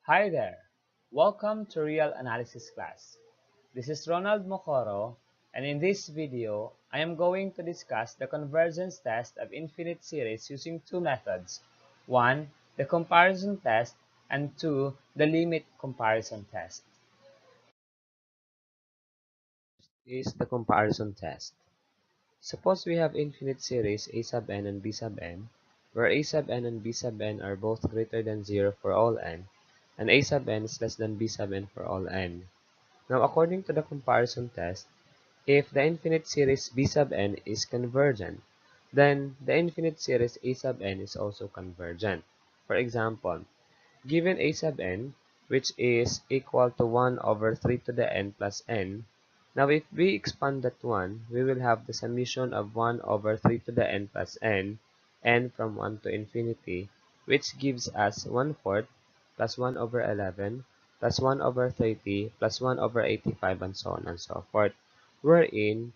Hi there! Welcome to Real Analysis class. This is Ronald Mocorro, and in this video, I am going to discuss the convergence test of infinite series using two methods. One, the comparison test, and two, the limit comparison test. Is the comparison test. Suppose we have infinite series a sub n and b sub n, where a sub n and b sub n are both greater than 0 for all n, and a sub n is less than b sub n for all n. Now, according to the comparison test, if the infinite series b sub n is convergent, then the infinite series a sub n is also convergent. For example, given a sub n, which is equal to 1 over 3 to the n plus n, now if we expand that one, we will have the summation of 1 over 3 to the n plus n from 1 to infinity, which gives us 1/4 plus 1 over 11 plus 1 over 30 plus 1 over 85 and so on and so forth. Wherein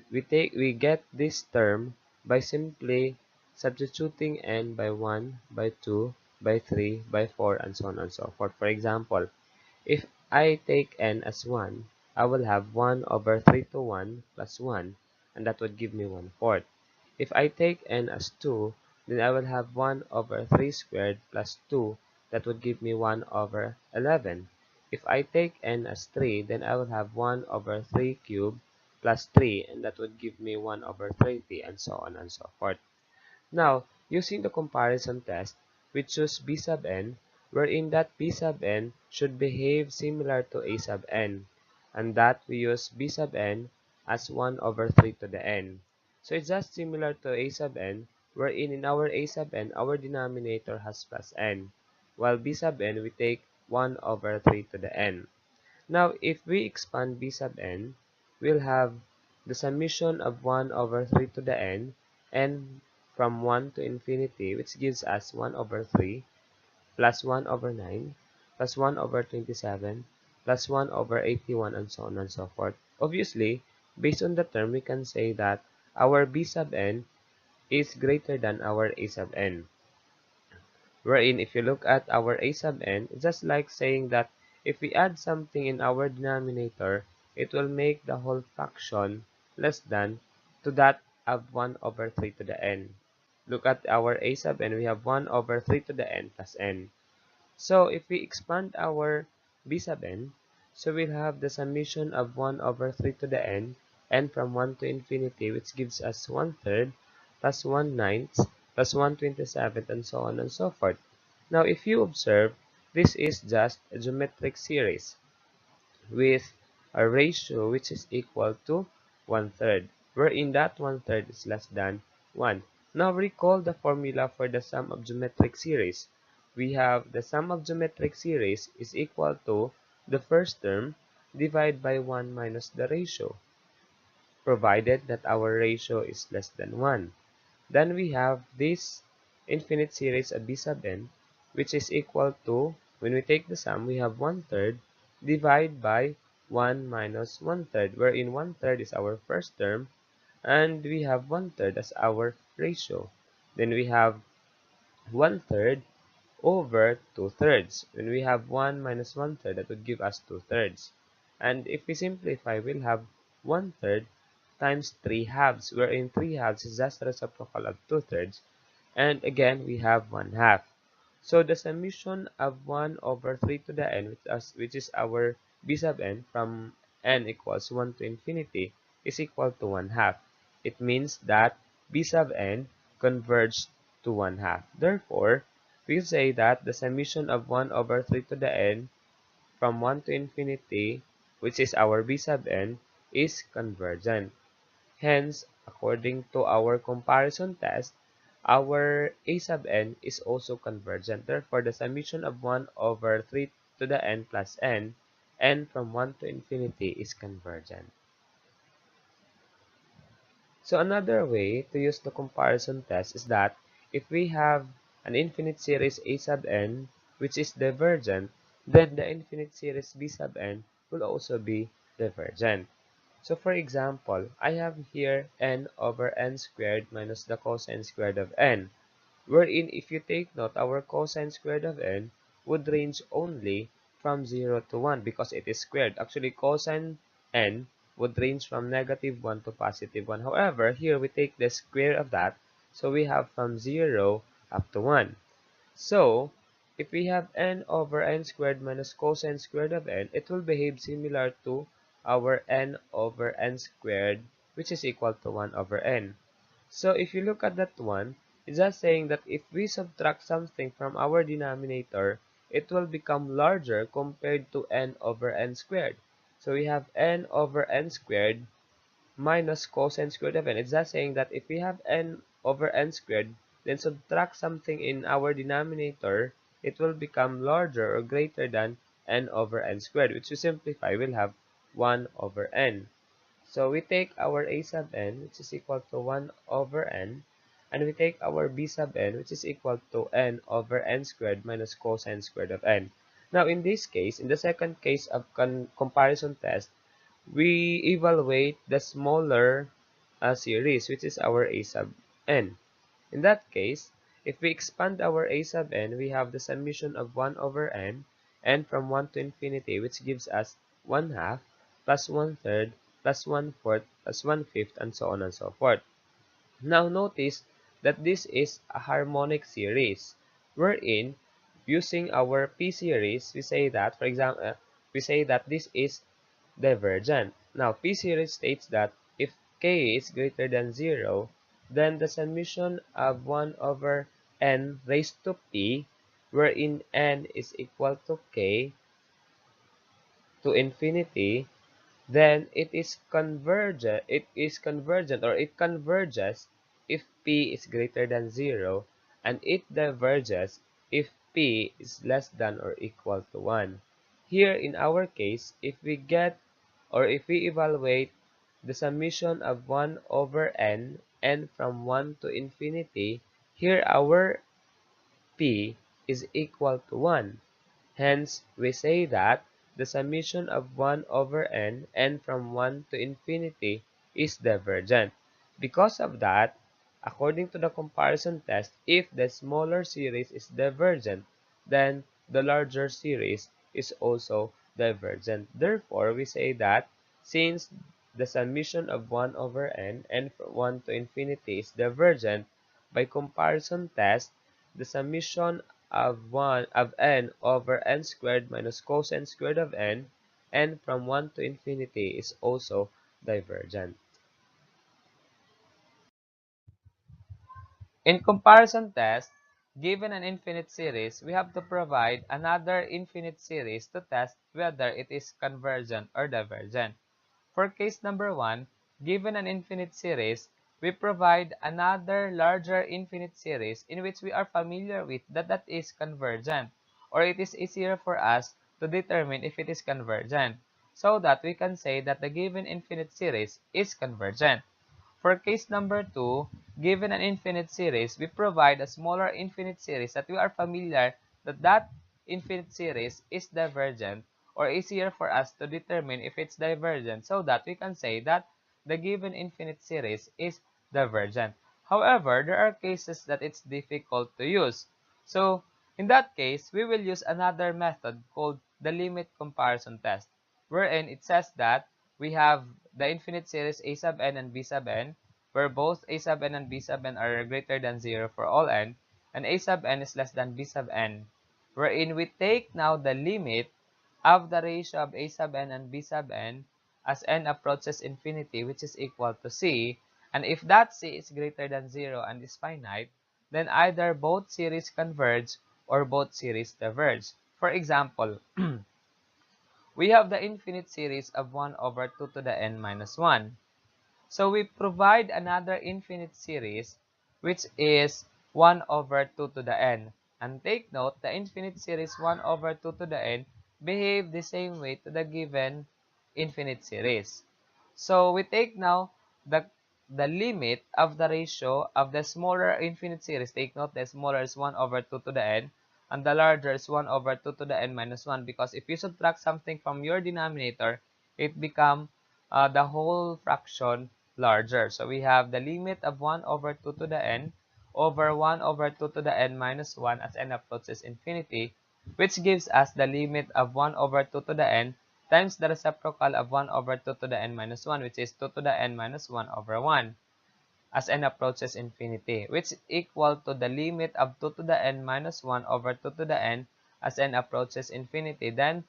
we get this term by simply substituting n by 1, by 2, by 3, by 4, and so on and so forth. For example, if I take n as 1, I will have 1 over 3 to 1 plus 1, and that would give me 1/4. If I take n as 2, then I will have 1 over 3 squared plus 2, that would give me 1 over 11. If I take n as 3, then I will have 1 over 3 cubed plus 3, and that would give me 1 over 30, and so on and so forth. Now, using the comparison test, we choose b sub n, wherein that b sub n should behave similar to a sub n, and that we use b sub n as 1 over 3 to the n. So it's just similar to a sub n, wherein in our a sub n, our denominator has plus n, while b sub n, we take 1 over 3 to the n. Now, if we expand b sub n, we'll have the summation of 1 over 3 to the n from 1 to infinity, which gives us 1 over 3 plus 1 over 9 plus 1 over 27 plus 1 over 81 and so on and so forth. Obviously, based on the term, we can say that our b sub n is greater than our a sub n. Wherein, if you look at our a sub n, it's just like saying that if we add something in our denominator, it will make the whole fraction less than to that of 1 over 3 to the n. Look at our a sub n, we have 1 over 3 to the n plus n. So if we expand our b sub n, so we'll have the summation of 1 over 3 to the n from 1 to infinity, which gives us 1/3 plus 1/9 plus 1/27 and so on and so forth. Now, if you observe, this is just a geometric series with a ratio which is equal to 1/3, wherein that 1/3 is less than 1. Now recall the formula for the sum of geometric series. We have the sum of geometric series is equal to the first term divided by 1 minus the ratio, provided that our ratio is less than 1. Then we have this infinite series of b sub n, which is equal to, when we take the sum, we have 1/3 divided by 1 minus 1/3, wherein 1/3 is our first term, and we have 1/3 as our ratio. Then we have 1/3 over 2/3. When we have 1 minus 1/3, that would give us 2/3. And if we simplify, we'll have 1/3 times 3 halves, wherein 3 halves is just the reciprocal of 2/3. And again, we have 1/2. So the summation of 1 over 3 to the n, which is our b sub n from n equals 1 to infinity, is equal to 1/2. It means that b sub n converges to 1/2. Therefore, we say that the summation of 1 over 3 to the n from 1 to infinity, which is our b sub n, is convergent. Hence, according to our comparison test, our a sub n is also convergent. Therefore, the summation of 1 over 3 to the n plus n from 1 to infinity is convergent. So another way to use the comparison test is that if we have an infinite series a sub n which is divergent, then the infinite series b sub n will also be divergent. So for example, I have here n over n squared minus the cosine squared of n, wherein if you take note, our cosine squared of n would range only from 0 to 1 because it is squared. Actually, cosine n would range from -1 to +1. However, here we take the square of that, so we have from 0 up to 1. So, if we have n over n squared minus cosine squared of n, it will behave similar to our n over n squared, which is equal to 1 over n. So, if you look at that one, it's just saying that if we subtract something from our denominator, it will become larger compared to n over n squared. So, we have n over n squared minus cosine squared of n. It's just saying that if we have n over n squared, then subtract something in our denominator, it will become larger or greater than n over n squared, which to simplify will have 1 over n. So we take our a sub n, which is equal to 1 over n, and we take our b sub n, which is equal to n over n squared minus cosine squared of n. Now in this case, in the second case of comparison test, we evaluate the smaller series, which is our a sub n. In that case, if we expand our a sub n, we have the summation of 1 over n from 1 to infinity, which gives us 1 half, plus 1/3, plus 1/4, plus 1/5, and so on and so forth. Now notice that this is a harmonic series, wherein using our p series, we say that, for example, we say that this is divergent. Now, P series states that if k is greater than 0, then the summation of 1 over n raised to p, wherein n is equal to k to infinity, then it is convergent or it converges if p is greater than 0, and it diverges if p is less than or equal to 1. Here in our case, if we get or if we evaluate the summation of 1 over n from 1 to infinity, here our p is equal to 1. Hence, we say that the summation of 1 over n from 1 to infinity, is divergent. Because of that, according to the comparison test, if the smaller series is divergent, then the larger series is also divergent. Therefore, we say that since the summation of 1 over n from 1 to infinity is divergent, by comparison test, the summation of n over n squared minus cosine squared of n from 1 to infinity is also divergent. In comparison test, given an infinite series, we have to provide another infinite series to test whether it is convergent or divergent. For case number 1, given an infinite series, we provide another larger infinite series in which we are familiar with that is convergent, or it is easier for us to determine if it is convergent, so that we can say that the given infinite series is convergent. For case number 2, given an infinite series, we provide a smaller infinite series that we are familiar that infinite series is divergent, or easier for us to determine if it's divergent, so that we can say that the given infinite series is divergent. However, there are cases that it's difficult to use. So, in that case, we will use another method called the limit comparison test, wherein it says that we have the infinite series a sub n and b sub n, where both a sub n and b sub n are greater than 0 for all n, and a sub n is less than b sub n, wherein we take now the limit of the ratio of a sub n and b sub n as n approaches infinity, which is equal to c, and if that c is greater than 0 and is finite, then either both series converge or both series diverge. For example, we have the infinite series of 1 over 2 to the n minus 1. So we provide another infinite series, which is 1 over 2 to the n. And take note, the infinite series 1 over 2 to the n behave the same way to the given infinite series. So we take now the limit of the ratio of the smaller infinite series. Take note, the smaller is 1 over 2 to the n, and the larger is 1 over 2 to the n minus 1, because if you subtract something from your denominator, it becomes the whole fraction larger. So we have the limit of 1 over 2 to the n over 1 over 2 to the n minus 1 as n approaches infinity, which gives us the limit of 1 over 2 to the n times the reciprocal of 1 over 2 to the n minus 1, which is 2 to the n minus 1 over 1, as n approaches infinity, which is equal to the limit of 2 to the n minus 1 over 2 to the n as n approaches infinity. Then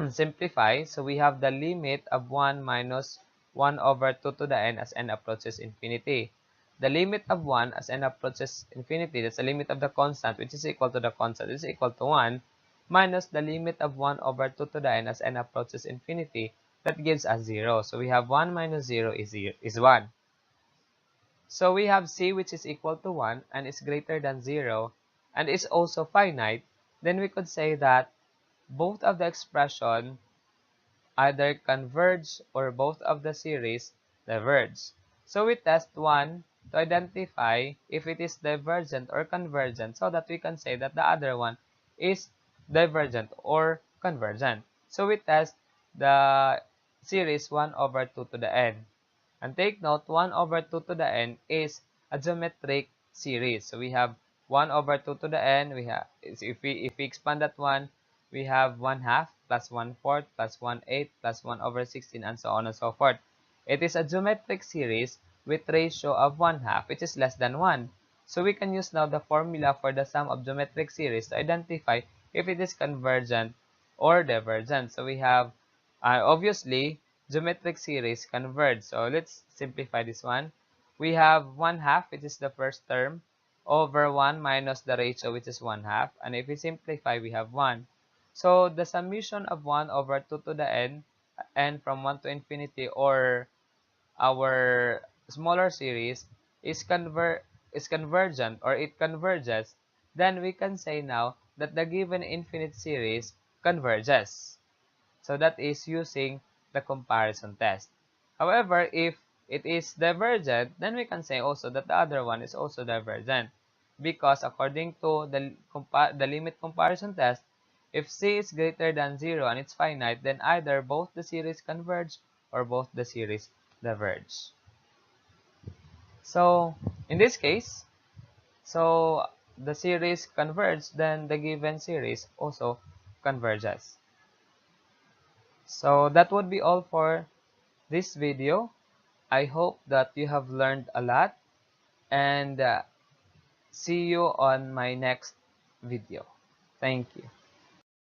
simplify, so we have the limit of 1 minus 1 over 2 to the n as n approaches infinity. The limit of 1 as n approaches infinity, that's the limit of the constant, which is equal to the constant, is equal to 1, minus the limit of 1 over 2 to the n as n approaches infinity, that gives us 0. So we have 1 minus 0 is 1. So we have c which is equal to 1 and is greater than 0 and is also finite. Then we could say that both of the expression either converge or both of the series diverge. So we test one to identify if it is divergent or convergent so that we can say that the other one is divergent or convergent. So we test the series 1 over 2 to the n. And take note, 1 over 2 to the n is a geometric series. So we have 1 over 2 to the n. We have, if we expand that one, we have 1 half plus 1 fourth plus 1 eighth plus 1 over 16 and so on and so forth. It is a geometric series with ratio of 1 half, which is less than 1. So we can use now the formula for the sum of geometric series to identify if it is convergent or divergent. So we have, obviously, geometric series converge. So let's simplify this one. We have 1 half, which is the first term, over 1 minus the ratio, which is 1 half. And if we simplify, we have 1. So the summation of 1 over 2 to the n from 1 to infinity, or our smaller series, is convergent, or it converges, then we can say now that the given infinite series converges. So that is using the comparison test. However, if it is divergent, then we can say also that the other one is also divergent. Because according to the limit comparison test, if c is greater than 0 and it's finite, then either both the series converge or both the series diverge. So in this case, so the series converge, then the given series also converges. So that would be all for this video. I hope that you have learned a lot, and see you on my next video. Thank you.